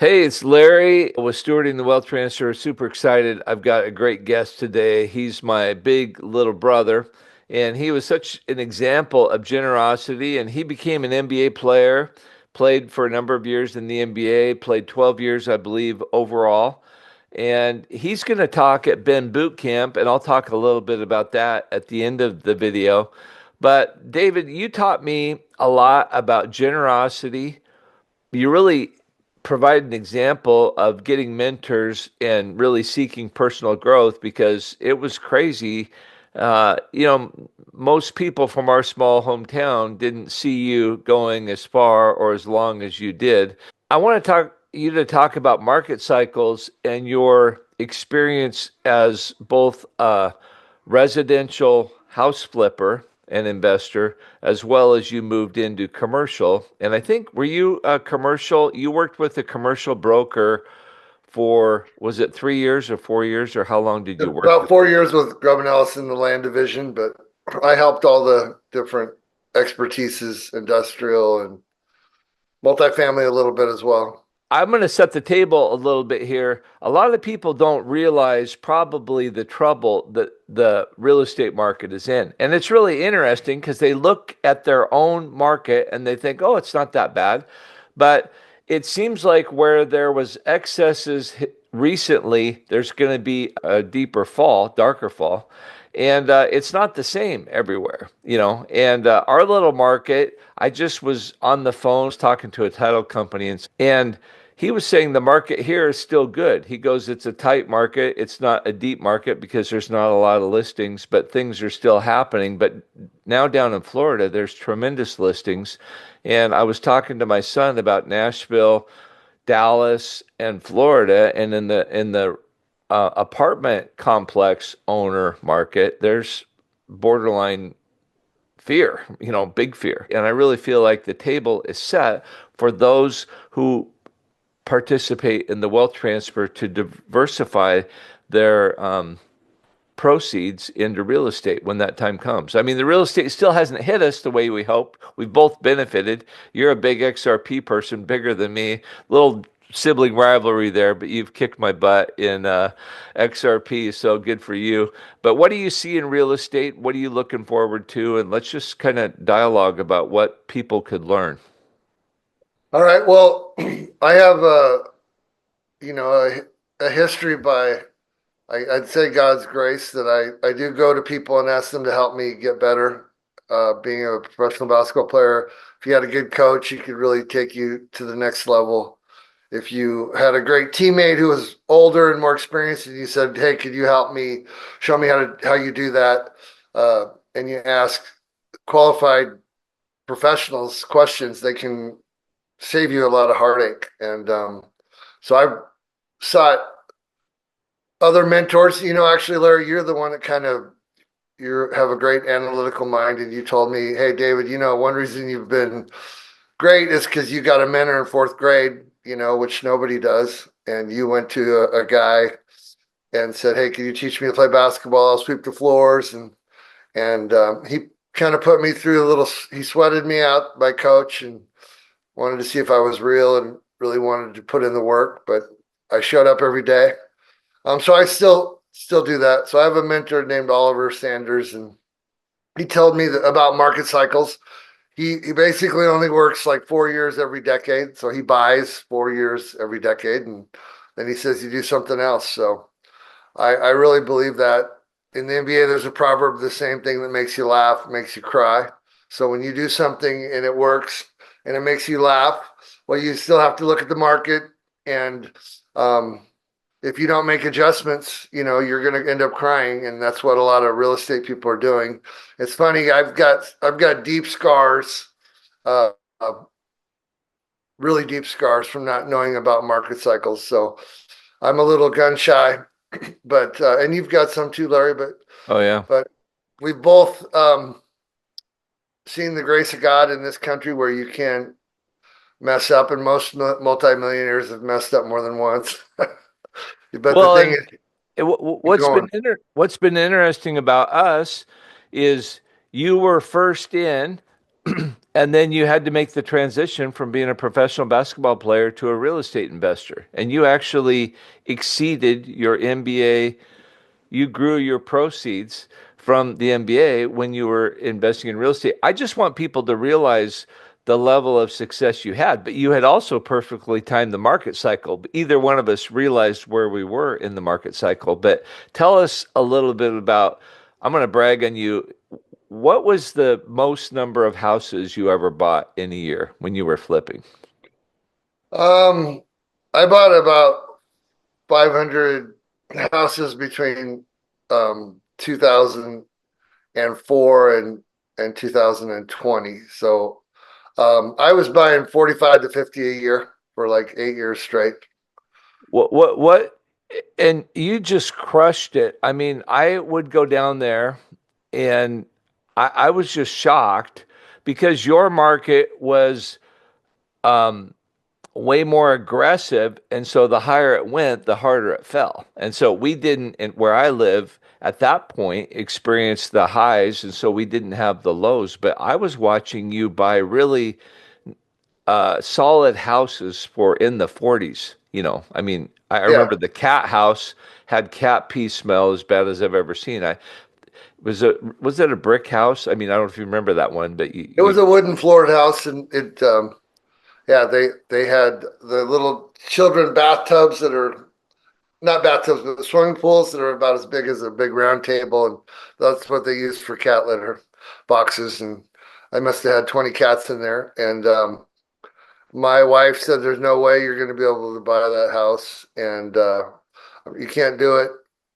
Hey, it's Larry with Stewarding the Wealth Transfer. Super excited. I've got a great guest today. He's my big little brother, and he was such an example of generosity. And he became an NBA player, played for a number of years in the NBA, played 12 years, I believe, overall. And he's going to talk at Ben Boot Camp, and I'll talk a little bit about that at the end of the video. But David, you taught me a lot about generosity. You really provide an example of getting mentors and really seeking personal growth because it was crazy. Most people from our small hometown didn't see you going as far or as long as you did. I want to talk about market cycles and your experience as both a residential house flipper and investor, as well as you moved into commercial. And I think, were you a commercial? You worked with a commercial broker for, was it 3 years or 4 years, or how long did you work About with? 4 years with Grubb and Ellis in the land division, but I helped all the different expertises, industrial and multifamily a little bit as well. I'm going to set the table a little bit here. A lot of people don't realize probably the trouble that the real estate market is in. And it's really interesting because they look at their own market and they think, oh, it's not that bad. But it seems like where there was excesses recently, there's going to be a deeper fall, darker fall. And it's not the same everywhere, you know. And our little market, I just was on the phone talking to a title company, and he was saying the market here is still good. He goes, it's a tight market. It's not a deep market because there's not a lot of listings, but things are still happening. But now down in Florida, there's tremendous listings. And I was talking to my son about Nashville, Dallas, and Florida, and in the apartment complex owner market, there's borderline fear, big fear. And I really feel like the table is set for those who participate in the wealth transfer to diversify their proceeds into real estate when that time comes. I mean, the real estate still hasn't hit us the way we hoped. We've both benefited. You're a big XRP person, bigger than me. Little sibling rivalry there, but you've kicked my butt in XRP, so good for you. But what do you see in real estate? What are you looking forward to? And let's just kind of dialogue about what people could learn. All right. Well, I have a history by I'd say God's grace that I do go to people and ask them to help me get better. Being a professional basketball player, if you had a good coach, he could really take you to the next level. If you had a great teammate who was older and more experienced, and you said, "Hey, could you help me? Show me how you do that?" And you ask qualified professionals questions, they can save you a lot of heartache. And so I've sought other mentors. Actually, Larry, you're the one that you have a great analytical mind, and you told me, "Hey, David, one reason you've been great is because you got a mentor in fourth grade, which nobody does. And you went to a guy and said, 'Hey, can you teach me to play basketball? I'll sweep the floors.'" And he kind of put me through a little. He sweated me out, my coach, and wanted to see if I was real and really wanted to put in the work. But I showed up every day. So I still do that. So I have a mentor named Oliver Sanders, and he told me about market cycles. He basically only works like 4 years every decade. So he buys 4 years every decade, and then he says you do something else. So I really believe that. In the NBA, there's a proverb, the same thing that makes you laugh makes you cry. So when you do something and it works and it makes you laugh, well, you still have to look at the market. And if you don't make adjustments, you're going to end up crying. And that's what a lot of real estate people are doing. It's funny. I've got deep scars, uh, uh, really deep scars from not knowing about market cycles. So I'm a little gun shy, but and you've got some too, Larry. But Oh, yeah. but we've both seen the grace of God in this country where you can mess up, and most multimillionaires have messed up more than once. But the Well, thing and is, keep what's been going. what's been interesting about us is you were first in, And then you had to make the transition from being a professional basketball player to a real estate investor. And you actually exceeded your MBA. You grew your proceeds from the MBA when you were investing in real estate. I just want people to realize the level of success you had, but you had also perfectly timed the market cycle. Either one of us realized where we were in the market cycle. But tell us a little bit about, I'm going to brag on you. What was the most number of houses you ever bought in a year when you were flipping? Um, I bought about 500 houses between 2004 and 2020. So I was buying 45 to 50 a year for like 8 years straight. What, and you just crushed it. I mean, I would go down there and I was just shocked because your market was um, way more aggressive. And so the higher it went, the harder it fell. And so we didn't, and where I live at that point, experience the highs. And so we didn't have the lows. But I was watching you buy really solid houses for in the 40s. I mean, I Yeah, remember the cat house had cat pee smell as bad as I've ever seen. I was it a brick house? I mean, I don't know if you remember that one, but it was a wooden floored house, and it yeah, they had the little children bathtubs that are not bathtubs, but swimming pools that are about as big as a big round table, and that's what they used for cat litter boxes. And I must have had 20 cats in there. And my wife said, "There's no way you're going to be able to buy that house, and you can't do it."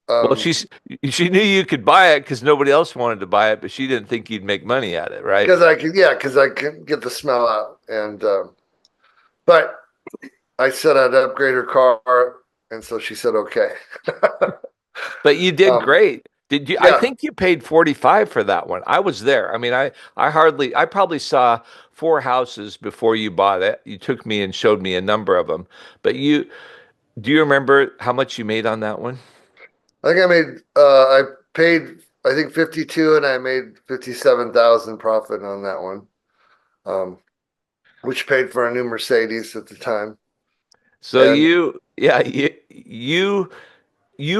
well, Um, she knew you could buy it because nobody else wanted to buy it, but she didn't think you'd make money at it, right? because I could, yeah, because I can get the smell out. And but I said I'd upgrade her car, and so she said, "Okay." But you did um, great. Did you? I yeah, think you paid 45 for that one. I was there. I mean, I probably saw four houses before you bought it. You took me and showed me a number of them. But do you remember how much you made on that one? I think I paid, I think 52 and I made 57,000 profit on that one. Which paid for a new Mercedes at the time. So And yeah, you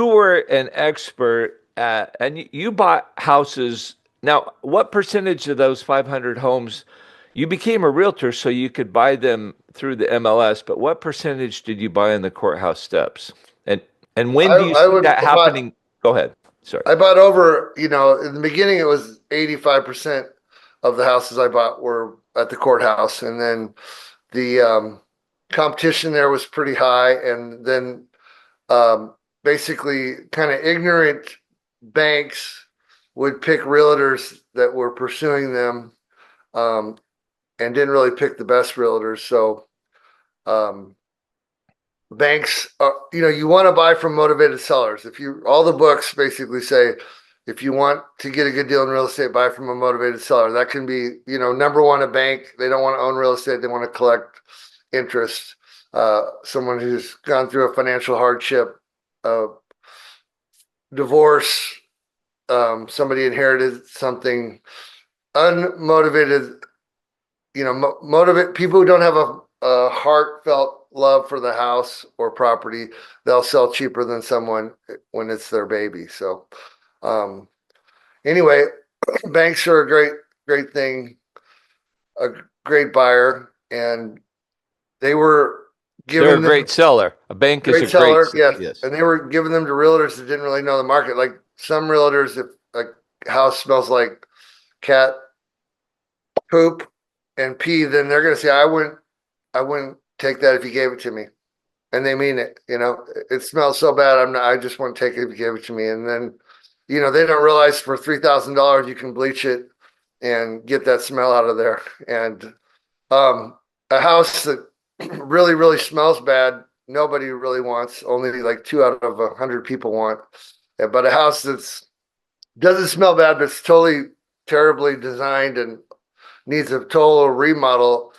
were an expert at, and you bought houses. Now, what percentage of those 500 homes, you became a realtor so you could buy them through the MLS, but what percentage did you buy in the courthouse steps? And and when do you I see would that happening? Go ahead. Sorry. I bought over, in the beginning it was 85% of the houses I bought were at the courthouse. And then the competition there was pretty high. And then basically kind of ignorant banks would pick realtors that were pursuing them, um, and didn't really pick the best realtors. So um, banks, you want to buy from motivated sellers. If you, all the books basically say, if you want to get a good deal in real estate, buy from a motivated seller. That can be, number one, a bank. They don't want to own real estate. They want to collect interest. Someone who's gone through a financial hardship, uh, divorce, somebody inherited something, unmotivated, motivate people who don't have a heartfelt love for the house or property. They'll sell cheaper than someone when it's their baby. So, um, anyway, banks are a great thing, a great buyer, and they were They're a giving them great seller. A bank is a great great, seller, yes, yes. and they were giving them to realtors that didn't really know the market. Like some realtors, if a house smells like cat poop and pee, then they're going to say, I wouldn't take that if you gave it to me." And they mean it. It smells so bad. I just want to take it if you gave it to me. And then, they don't realize for $3,000 you can bleach it and get that smell out of there. And a house that really, really smells bad, nobody really wants. Only like 2 out of 100 people want. But a house that's doesn't smell bad, but it's totally terribly designed and needs a total remodel,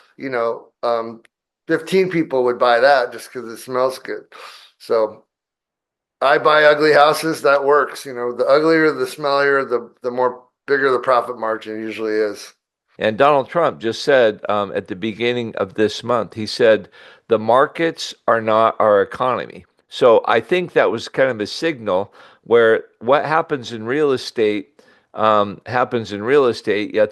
15 people would buy that just because it smells good. So I buy ugly houses. That works. The uglier, the smellier, the more bigger the profit margin usually is. And Donald Trump just said at the beginning of this month, he said, the markets are not our economy. So I think that was kind of a signal where what happens in real estate, yet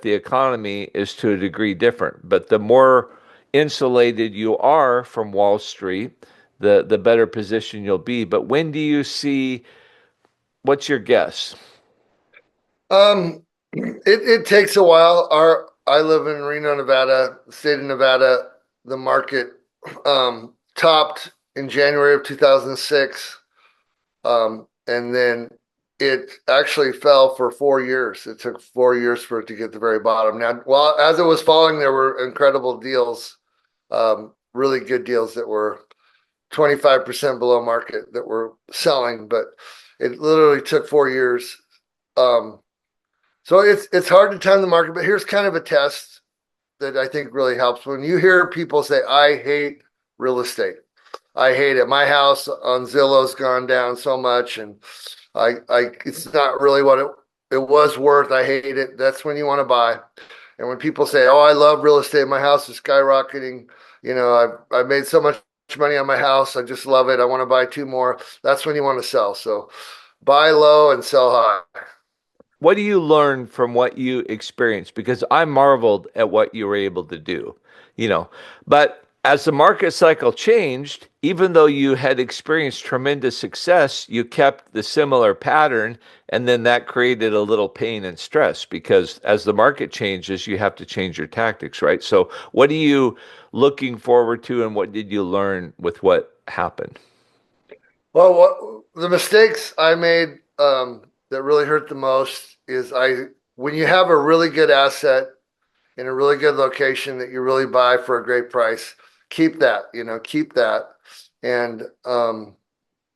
the economy is to a degree different. But the more insulated you are from Wall Street, the better position you'll be. But when do you see, what's your guess? It takes a while. I live in Reno, Nevada, the state of Nevada. The market topped in January of 2006. And then it actually fell for 4 years. It took 4 years for it to get to the very bottom. Now, while as it was falling, there were incredible deals, really good deals that were 25% below market that were selling, but it literally took 4 years. Um, so it's hard to time the market, but here's kind of a test that I think really helps. When you hear people say, I hate real estate. I hate it. My house on Zillow's gone down so much, and it's not really what it was worth. I hate it. That's when you want to buy. And when people say, "Oh, I love real estate. My house is skyrocketing. I've made so much money on my house. I just love it. I want to buy two more." That's when you want to sell. So buy low and sell high. What do you learn from what you experienced? Because I marveled at what you were able to do, you know. But as the market cycle changed, even though you had experienced tremendous success, you kept the similar pattern, and then that created a little pain and stress because as the market changes, you have to change your tactics, right? So, what are you looking forward to, and what did you learn with what happened? Well, the mistakes I made that really hurt the most is when you have a really good asset in a really good location that you really buy for a great price, keep that, keep that. And,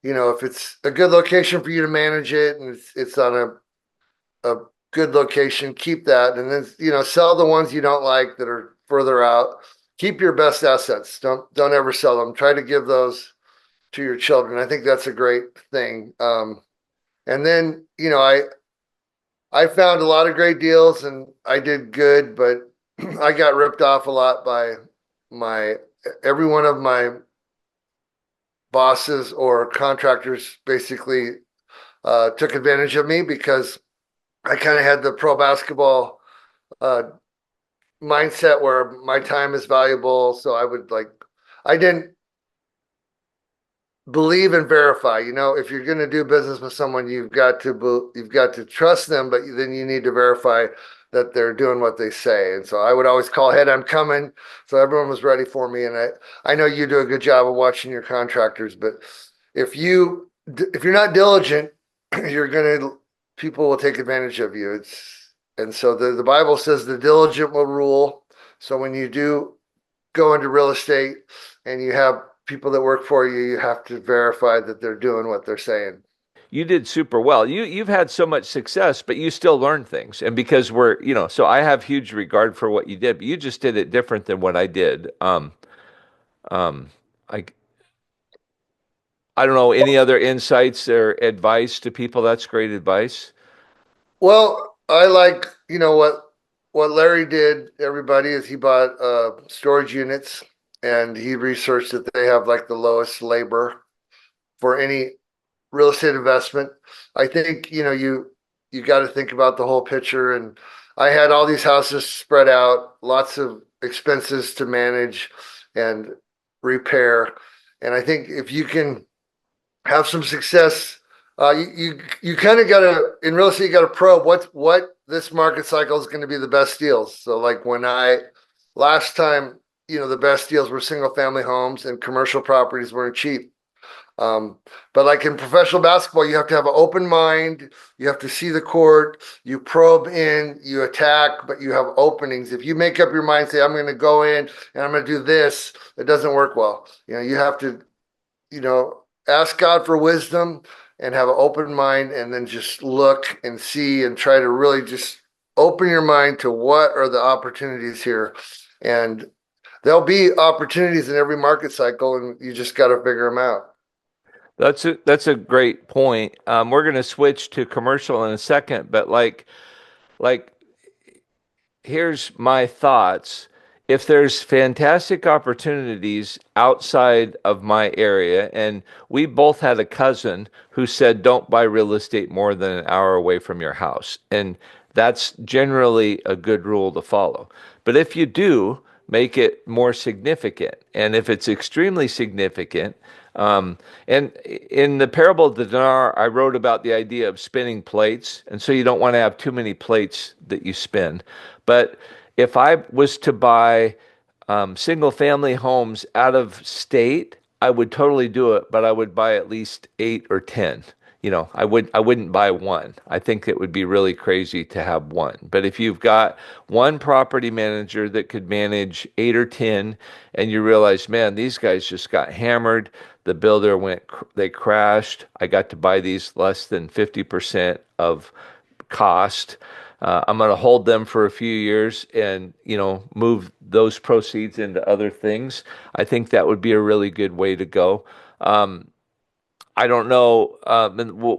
if it's a good location for you to manage it and it's on a good location, keep that. And then, sell the ones you don't like that are further out. Keep your best assets. Don't ever sell them. Try to give those to your children. I think that's a great thing. And then, I found a lot of great deals and I did good, but I got ripped off a lot by my every one of my bosses or contractors basically took advantage of me because I kind of had the pro basketball uh, mindset where my time is valuable. So I didn't believe and verify. If you're going to do business with someone, you've got to trust them, but then you need to verify that they're doing what they say. And so I would always call ahead, I'm coming. So everyone was ready for me. And I know you do a good job of watching your contractors, but if you're not diligent, people will take advantage of you. And so the Bible says the diligent will rule. So when you do go into real estate and you have people that work for you, you have to verify that they're doing what they're saying. You did super well. You've had so much success, but you still learn things. And because so I have huge regard for what you did, but you just did it different than what I did. Um, I I don't know any other insights or advice to people. That's great advice. Well, I like, what Larry did, everybody, is he bought storage units and he researched that they have like the lowest labor for any real estate investment. I think, you got to think about the whole picture. And I had all these houses spread out, lots of expenses to manage and repair. And I think if you can have some success, you kind of got to in real estate, you got to probe what this market cycle is going to be the best deals. So like when I last time, the best deals were single family homes and commercial properties weren't cheap. Um, but like in professional basketball, you have to have an open mind. You have to see the court. You probe in, you attack, but you have openings. If you make up your mind, say, I'm going to go in and I'm going to do this, it doesn't work well. You have to, ask God for wisdom and have an open mind and then just look and see and try to really just open your mind to what are the opportunities here. And there'll be opportunities in every market cycle and you just got to figure them out. That's a great point. We're going to switch to commercial in a second, but like here's my thoughts. If there's fantastic opportunities outside of my area, and we both had a cousin who said, don't buy real estate more than an hour away from your house. And that's generally a good rule to follow. But if you do, make it more significant. And if it's extremely significant, um, and in the parable of the dinar, I wrote about the idea of spinning plates. And so you don't want to have too many plates that you spin. But if I was to buy single family homes out of state, I would totally do it, but I would buy at least 8 or 10. I wouldn't buy one. I think it would be really crazy to have one. But if you've got one property manager that could manage 8 or 10, and you realize, man, these guys just got hammered. The builder they crashed. I got to buy these less than 50% of cost. I'm going to hold them for a few years and, move those proceeds into other things. I think that would be a really good way to go. I don't know.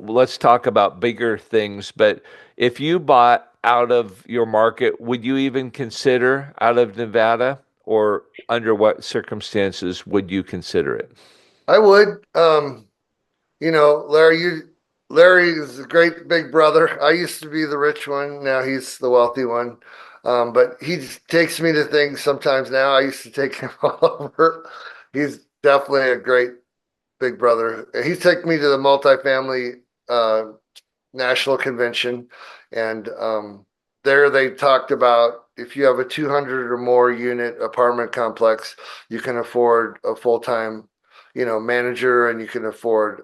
Let's talk about bigger things. But if you bought out of your market, would you even consider out of Nevada, or under what circumstances would you consider it? I would. Larry is a great big brother. I used to be the rich one. Now he's the wealthy one. But he just takes me to things sometimes now. I used to take him all over. He's definitely a great big brother. He's taken me to the multifamily national convention, and there they talked about if you have a 200 or more unit apartment complex, you can afford a full-time, manager, and you can afford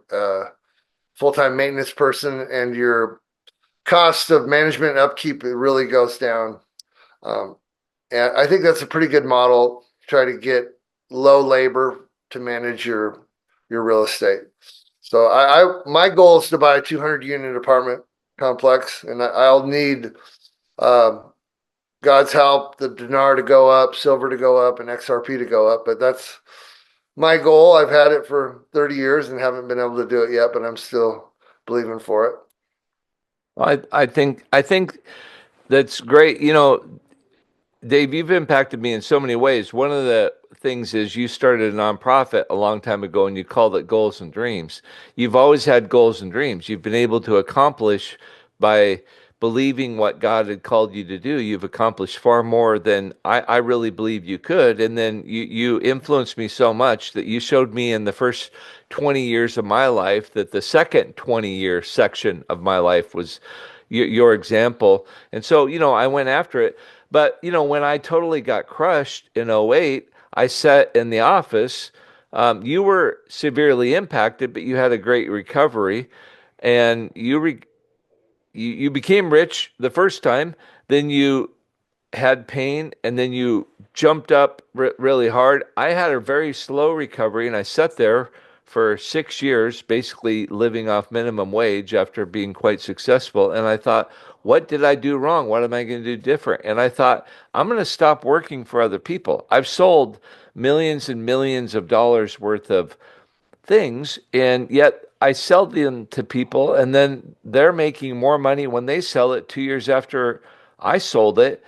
full-time maintenance person, and your cost of management and upkeep it really goes down. Um, and I think that's a pretty good model. Try to get low labor to manage your real estate. So my goal is to buy a 200 unit apartment complex, and I'll need um, God's help, the dinar to go up, silver to go up, and XRP to go up. But that's my goal. I've had it for 30 years and haven't been able to do it yet, but I'm still believing for it. I think that's great. Dave, you've impacted me in so many ways. One of the things is you started a nonprofit a long time ago and you called it Goals and Dreams. You've always had goals and dreams. You've been able to accomplish by believing what God had called you to do. You've accomplished far more than I really believe you could. And then you influenced me so much that you showed me in the first 20 years of my life that the second 20-year section of my life was your example. And so, I went after it. But, when I totally got crushed in '08, I sat in the office. You were severely impacted, but you had a great recovery, and you became rich the first time. Then you had pain, and then you jumped up really hard. I had a very slow recovery, and I sat there for 6 years, basically living off minimum wage after being quite successful. And I thought, what did I do wrong? What am I going to do different? And I thought, I'm going to stop working for other people. I've sold millions and millions of dollars worth of things, and yet I sell them to people, and then they're making more money when they sell it 2 years after I sold it.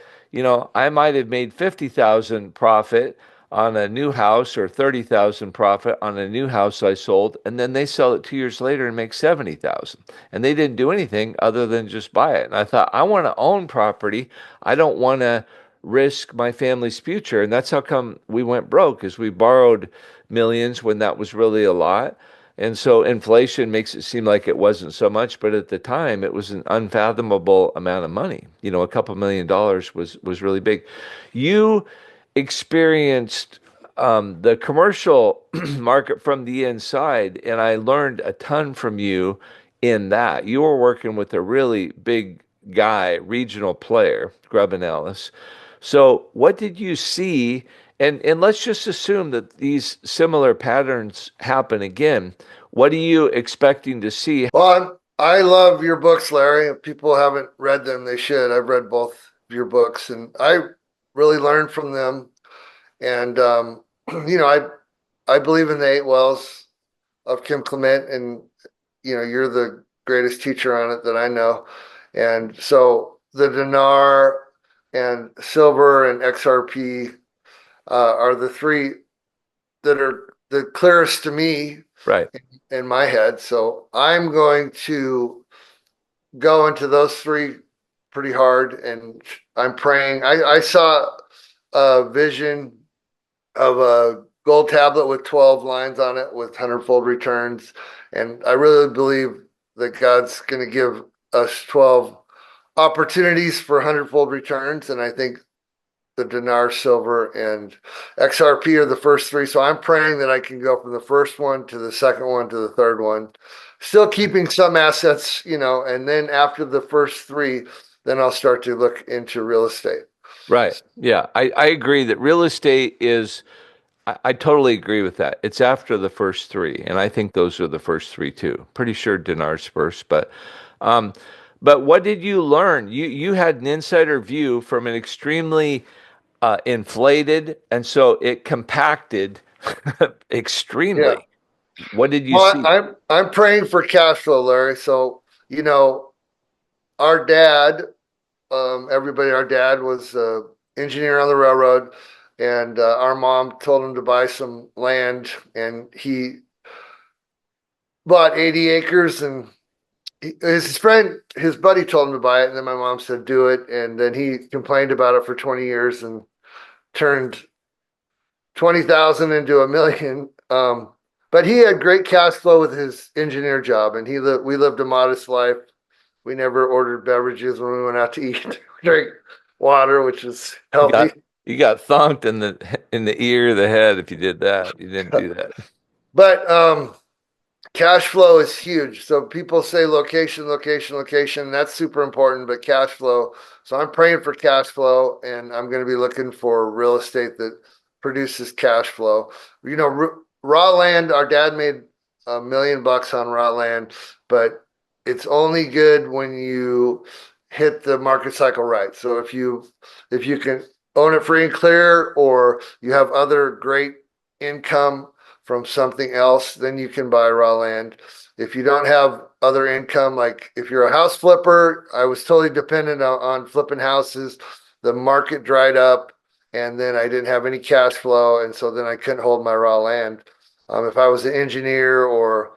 I might have made 50,000 profit on a new house, or 30,000 profit on a new house I sold, and then they sell it 2 years later and make 70,000. And they didn't do anything other than just buy it. And I thought, I want to own property. I don't want to risk my family's future. And that's how come we went broke, is we borrowed millions when that was really a lot. And so inflation makes it seem like it wasn't so much, but at the time it was an unfathomable amount of money. A couple $1 million was really big. You experienced the commercial market from the inside, and I learned a ton from you in that. You were working with a really big guy, regional player, Grubb& Ellis. So, what did you see? And let's just assume that these similar patterns happen again. What are you expecting to see? Well, I love your books, Larry. If people haven't read them, they should. I've read both of your books, and I really learned from them. And you know, I believe in the eight wells of Kim Clement, and you're the greatest teacher on it that I know. And so the dinar, and silver and XRP are the three that are the clearest to me Right. in my head. So I'm going to go into those three pretty hard, and I'm praying. I saw a vision of a gold tablet with 12 lines on it with hundredfold returns. And I really believe that God's going to give us 12 opportunities for hundredfold returns. And I think the dinar, silver, and XRP are the first three. So I'm praying that I can go from the first one to the second one to the third one, still keeping some assets, and then after the first three, then I'll start to look into real estate. Right. Yeah. I agree that real estate is, I totally agree with that. It's after the first three. And I think those are the first three too. Pretty sure dinar's first, um, but what did you learn? You had an insider view from an extremely inflated, and so it compacted Yeah. extremely. What did you Well, see? I'm praying for cash flow, Larry. So, our dad, our dad was engineer on the railroad, and our mom told him to buy some land, and he bought 80 acres, and his buddy told him to buy it, and then my mom said, do it. And then he complained about it for 20 years and turned 20,000 into a million. But he had great cash flow with his engineer job, and we lived a modest life. We never ordered beverages when we went out to eat. We drank water, which is You healthy. got you got thunked in the ear, the head if you did that. You didn't do that. But cash flow is huge. So people say location, location, location. That's super important, but cash flow. So I'm praying for cash flow, and I'm going to be looking for real estate that produces cash flow. Raw land. Our dad made $1 million on raw land, but it's only good when you hit the market cycle right. So if you can own it free and clear, or you have other great income from something else, then you can buy raw land. If you don't have other income, like if you're a house flipper, I was totally dependent on flipping houses. The market dried up, and then I didn't have any cash flow, and so then I couldn't hold my raw land. If I was an engineer or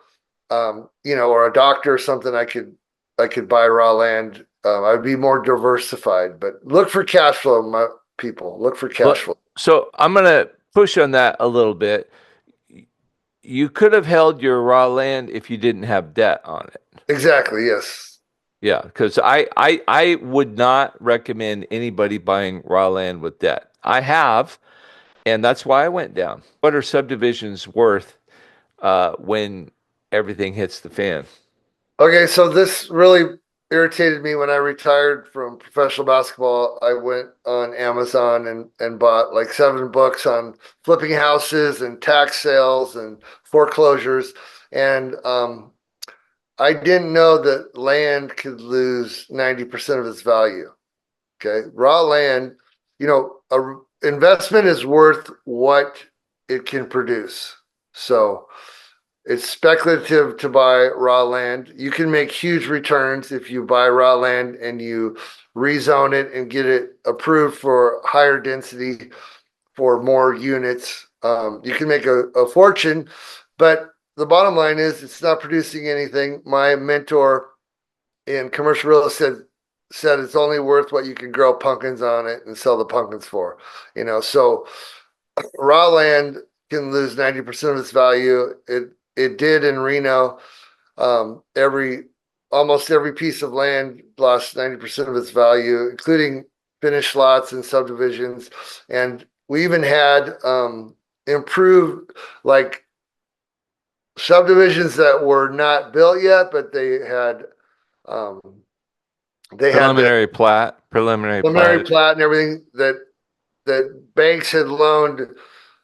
a doctor or something, I could buy raw land. I'd be more diversified. But look for cash flow, my people. Look for cash Well, flow. so I'm gonna push on that a little bit. You could have held your raw land if you didn't have debt on it. Exactly. Yes. Yeah, because I would not recommend anybody buying raw land with debt. I have, and that's why I went down. What are subdivisions worth when everything hits the fan? Okay, so this really irritated me when I retired from professional basketball. I went on Amazon and bought like 7 books on flipping houses and tax sales and foreclosures. And I didn't know that land could lose 90% of its value. Okay. Raw land, a investment is worth what it can produce. So it's speculative to buy raw land. You can make huge returns if you buy raw land and you rezone it and get it approved for higher density for more units. You can make a fortune, but the bottom line is it's not producing anything. My mentor in commercial real estate said it's only worth what you can grow pumpkins on it and sell the pumpkins for. So raw land can lose 90% of its value. It did in Reno. Every almost every piece of land lost 90% of its value, including finished lots and subdivisions. And we even had improved, like, subdivisions that were not built yet, but um, they had the Preliminary preliminary plat. plat and everything that banks had loaned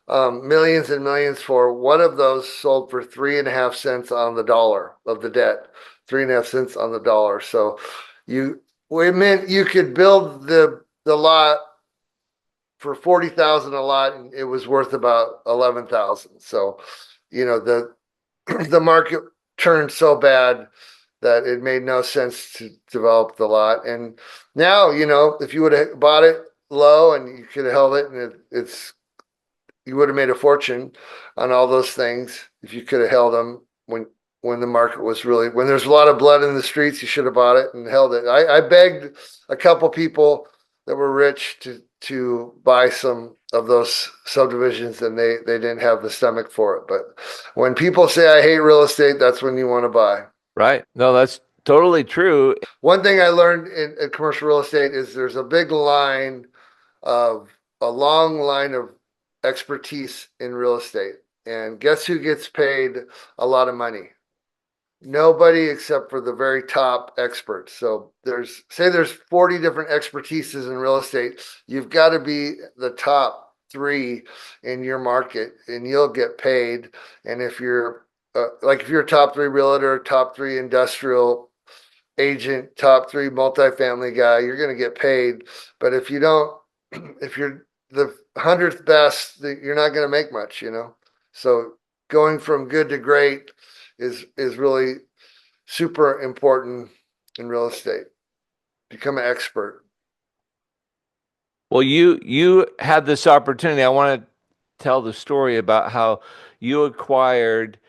millions and millions for. One of those sold for 3.5 cents on the dollar of the debt, 3.5 cents on the dollar. So it meant you could build the lot for 40,000 a lot, and it was worth about 11,000. So, the the market turned so bad, that it made no sense to develop the lot. And now, if you would have bought it low and you could have held it, and it's you would have made a fortune on all those things if you could have held them when the market was really, when there's a lot of blood in the streets. You should have bought it and held it. I begged a couple people that were rich to buy some of those subdivisions, and they didn't have the stomach for it. But when people say I hate real estate, that's when you want to buy. Right. No, that's totally true. One thing I learned in commercial real estate is there's of a long line of expertise in real estate. And guess who gets paid a lot of money? Nobody except for the very top experts. So there's 40 different expertises in real estate. You've got to be the top three in your market and you'll get paid. And if you're if you're a top three realtor, top three industrial agent, top three multifamily guy, you're going to get paid. But if you don't, if you're the 100th best, you're not going to make much. So going from good to great is really super important in real estate. Become an expert. Well, you had this opportunity. I want to tell the story about how you acquired,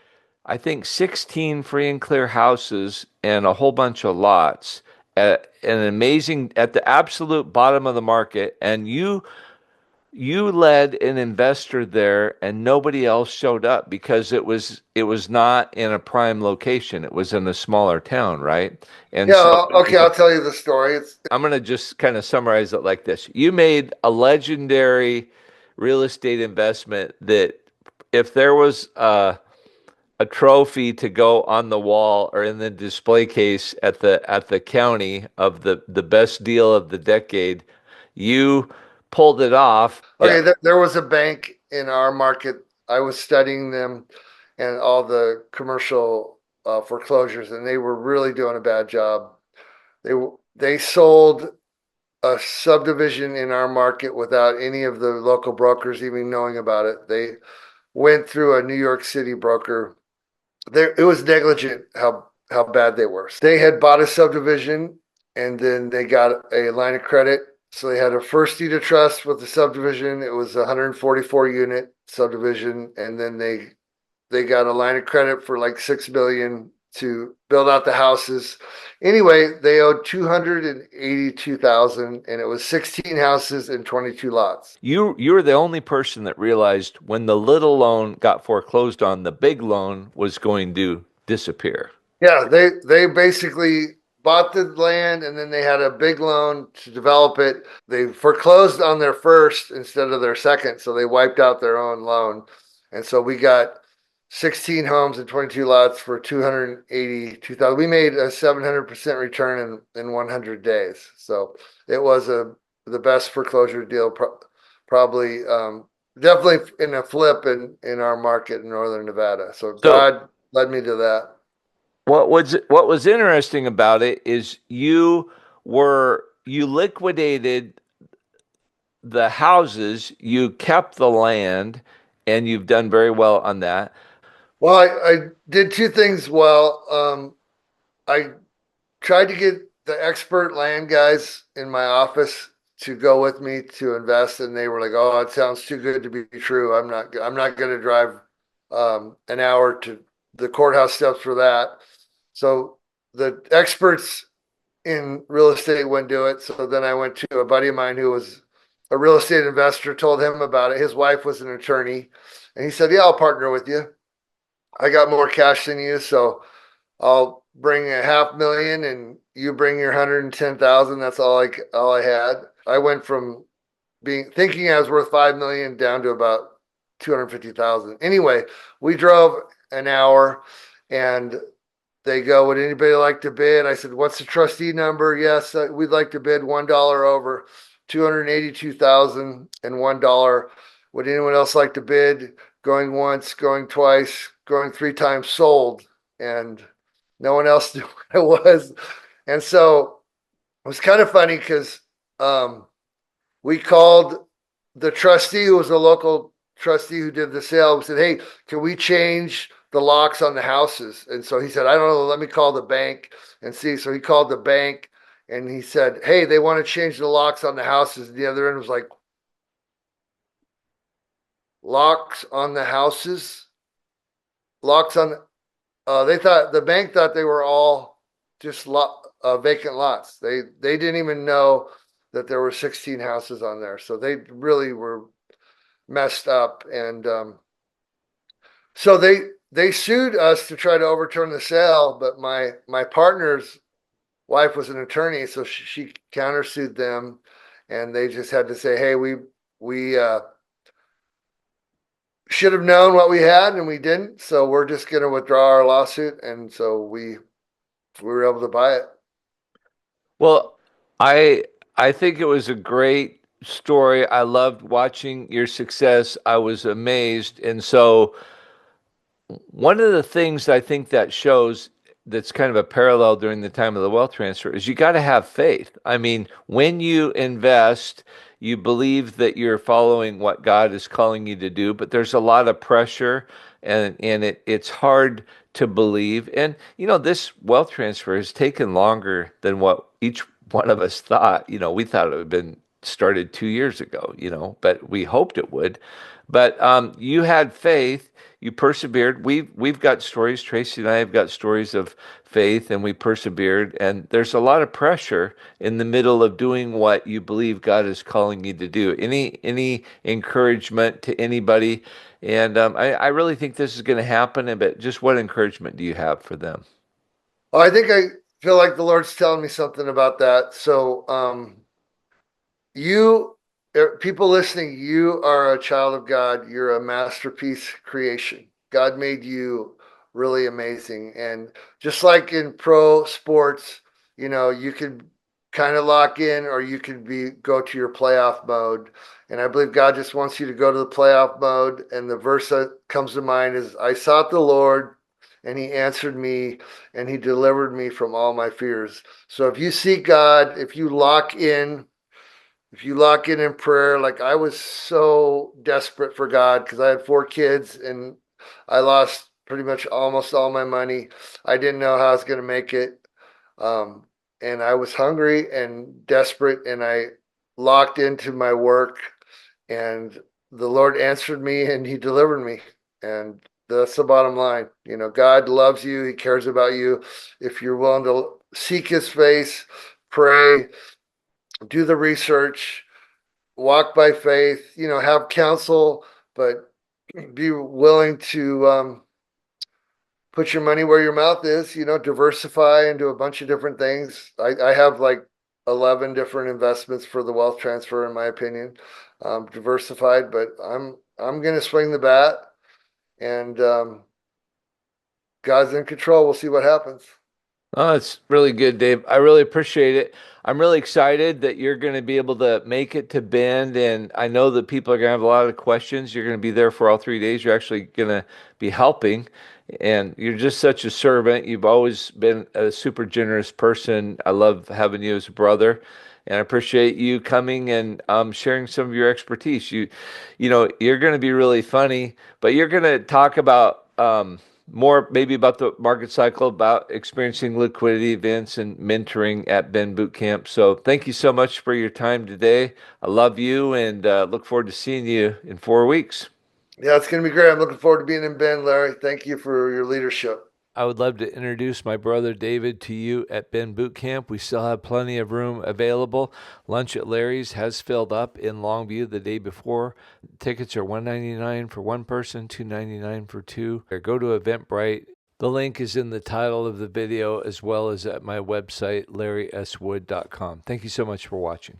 I think, 16 free and clear houses and a whole bunch of lots at an amazing, at the absolute bottom of the market, and you led an investor there and nobody else showed up because it was not in a prime location. It was in a smaller town, right? And so Yeah, it okay, was a, I'll tell you the story. I'm going to just kind of summarize it like this. You made a legendary real estate investment that if there was a trophy to go on the wall or in the display case at the county of the best deal of the decade, you pulled it off. Yeah. Okay, there was a bank in our market. I was studying them and all the commercial foreclosures, and they were really doing a bad job. They they sold a subdivision in our market without any of the local brokers even knowing about it. They went through a New York City broker. It was negligent how bad they were. They had bought a subdivision and then they got a line of credit. So they had a first deed of trust with the subdivision. It was a 144 unit subdivision, and then they got a line of credit for like 6 million to build out the houses. Anyway, they owed 282,000, and it was 16 houses and 22 lots. You were the only person that realized when the little loan got foreclosed on, the big loan was going to disappear. Yeah, they basically bought the land and then they had a big loan to develop it. They foreclosed on their first instead of their second, so they wiped out their own loan. And so we got 16 homes and 22 lots for 282,000. We made a 700% return in 100 days. So it was the best foreclosure deal probably definitely in a flip in our market in northern Nevada. So So God led me to that. what was interesting about it is you liquidated the houses, you kept the land, and you've done very well on that. Well, I did two things well. I tried to get the expert land guys in my office to go with me to invest, and they were like, "Oh, it sounds too good to be true. I'm not going to drive an hour to the courthouse steps for that." So the experts in real estate wouldn't do it. So then I went to a buddy of mine who was a real estate investor, told him about it. His wife was an attorney, and he said, "Yeah, I'll partner with you. I got more cash than you, so I'll bring a 500,000 and you bring your 110,000." That's all I had. I went from being thinking I was worth 5 million down to about 250,000. Anyway, we drove an hour and they go, "Would anybody like to bid?" I said, "What's the trustee number?" "Yes, we'd like to bid $1 over 282,001. Would anyone else like to bid?" Going once, going twice, going three times, sold. And no one else knew what it was. And so it was kind of funny because we called the trustee, who was a local trustee who did the sale. We said, "Hey, can we change the locks on the houses. And so he said, I don't know, let me call the bank and see. So he called the bank and he said, hey, they want to change the locks on the houses. The other end was like, locks on the houses, locks on. They thought the bank thought they were all just vacant lots. They didn't even know that there were 16 houses on there. So they really were messed up, and so they sued us to try to overturn the sale. But my partner's wife was an attorney, so she countersued them, and they just had to say, hey, we should have known what we had and we didn't, so we're just going to withdraw our lawsuit. And so we were able to buy it. Well, I I think it was a great story. I loved watching your success. I was amazed. And so one of the things I think that shows that's kind of a parallel during the time of the wealth transfer is you got to have faith. I mean, when you invest, you believe that you're following what God is calling you to do, but there's a lot of pressure and it's hard to believe. And this wealth transfer has taken longer than what each one of us thought. We thought it would have been started 2 years ago, but we hoped it would. But you had faith, you persevered. We've got stories. Tracy and I have got stories of faith, and we persevered. And there's a lot of pressure in the middle of doing what you believe God is calling you to do. Any encouragement to anybody? And I really think this is going to happen. But just what encouragement do you have for them? Oh, I think I feel like the Lord's telling me something about that. So you people listening, you are a child of God. You're a masterpiece creation. God made you really amazing. And just like in pro sports, you could kind of lock in or you could go to your playoff mode. And I believe God just wants you to go to the playoff mode. And the verse that comes to mind is, I sought the Lord and he answered me and he delivered me from all my fears. So if you seek God, if you lock in prayer, like I was so desperate for God because I had 4 kids and I lost pretty much almost all my money. I didn't know how I was going to make it. Um, and I was hungry and desperate, and I locked into my work, and the Lord answered me and He delivered me. And that's the bottom line. God loves you, He cares about you. If you're willing to seek His face, pray, do the research, walk by faith, have counsel, but be willing to put your money where your mouth is, diversify and do a bunch of different things. I have like 11 different investments for the wealth transfer, in my opinion, diversified, but I'm going to swing the bat, and God's in control. We'll see what happens. Oh, it's really good, Dave. I really appreciate it. I'm really excited that you're going to be able to make it to Bend, and I know that people are going to have a lot of questions. You're going to be there for all 3 days. You're actually going to be helping, and you're just such a servant. You've always been a super generous person. I love having you as a brother, and I appreciate you coming and sharing some of your expertise. You're going to be really funny, but you're going to talk about more maybe about the market cycle, about experiencing liquidity events and mentoring at Ben Boot Camp. So thank you so much for your time today. I love you and look forward to seeing you in 4 weeks. Yeah, it's going to be great. I'm looking forward to being in Bend, Larry. Thank you for your leadership. I would love to introduce my brother David to you at Ben Boot Camp. We still have plenty of room available. Lunch at Larry's has filled up in Longview the day before. Tickets are $199 for one person, $299 for two. Or go to Eventbrite. The link is in the title of the video as well as at my website, larryswood.com. Thank you so much for watching.